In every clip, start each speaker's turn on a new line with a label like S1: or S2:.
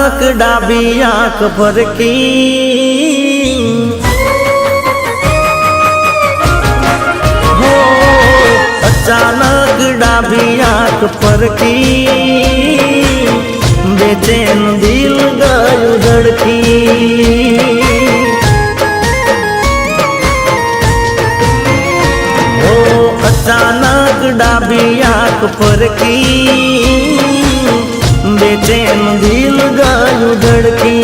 S1: अचानक डाबी आंख फरकी, हो अचानक डाबी आंख फरकी, बेचैन दिल गयो धड़की। हो अचानक डाबी आंख फरकी, बेचैन दिल गयो धड़की।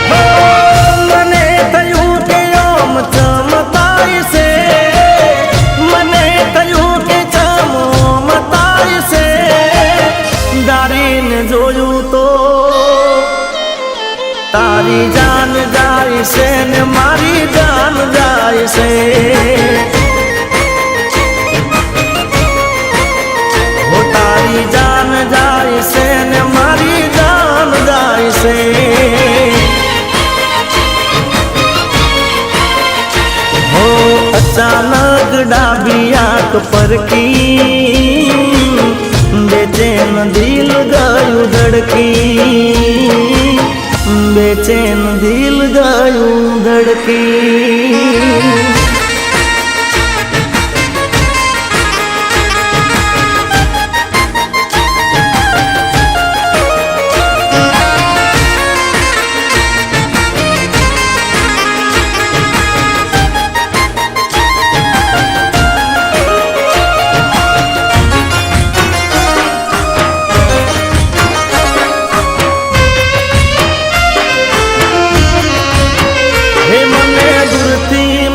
S1: हो मने थयुं के ओम चमताई से, मने थयुं के चमताई से, दारीने जोयुं तो तारी जान जाय से ने मारी जान जाय से। जान जाय से ने मारी जान जाय से। हो अचानक डाबी आंख फरकी, बेचैन दिल गयो धड़की, बेचैन दिल गयो धड़की।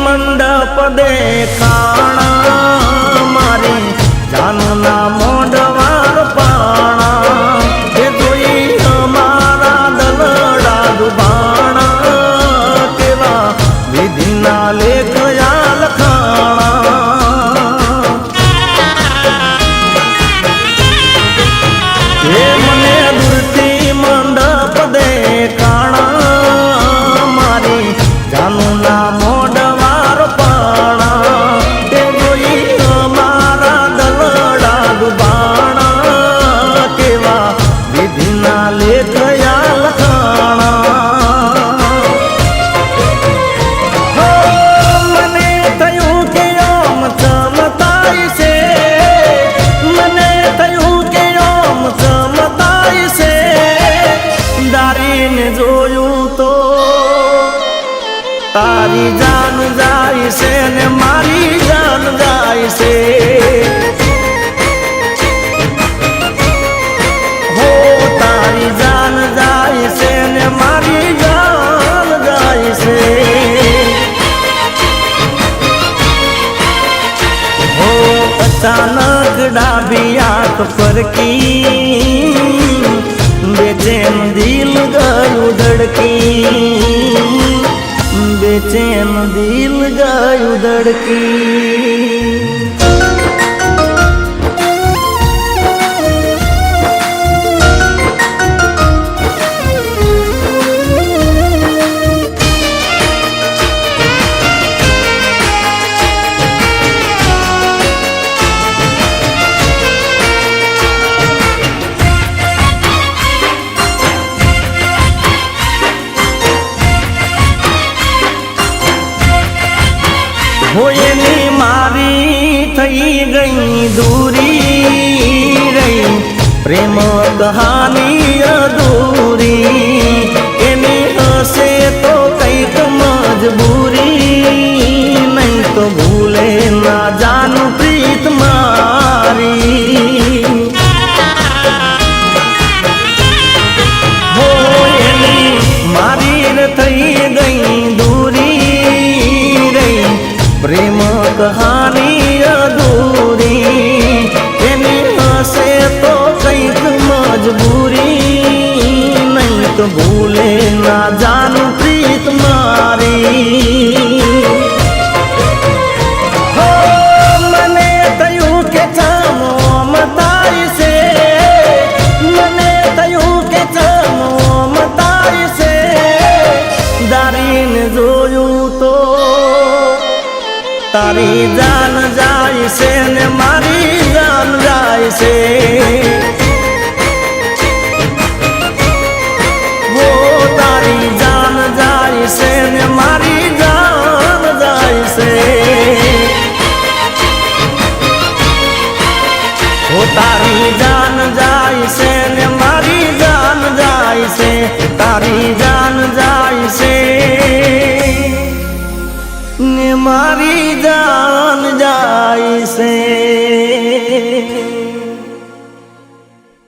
S1: मंडप देखाणा मारी जानना मोडवार पाणा, हे जोई हमारा दलड़ा दुबाणा, केवा विधिना लेखया लखाणा। हे मने दूरथी मंडप देखाणा मारी जानना तारी जान जाय से ने मारी जान जाय से। हो तारी जान जाय से ने मारी जान जाय से। हो अचानक डाबी आंख फरकी, बेचैन दिल गयो धड़की, बेचैन दिल गयो धड़की। हो एनी मारी थई गई दूरी रही, प्रेम कहानी अधूरी, एनी हसे तो कईक मजबूरी, नहीं तो भूले ना जानू प्रीत मारी। हो एनी मारी थई गई दूरी रही, प्रेम कहानी अधूरी, एनी हसे तो कईक मजबूरी, नहीं तो भूले ना जानू प्रीत मारी। हो मने तयूं के चामो मताई से, मने तयूं के चामो मताई से, दारीन जोयूं तो तारी जान जाय से ने मारी जान जाय। ઓ તારી જાન જાય છે ને મારી જાન જાય છે, તારી જાન જાય છે ને મારી જાન જાય છે.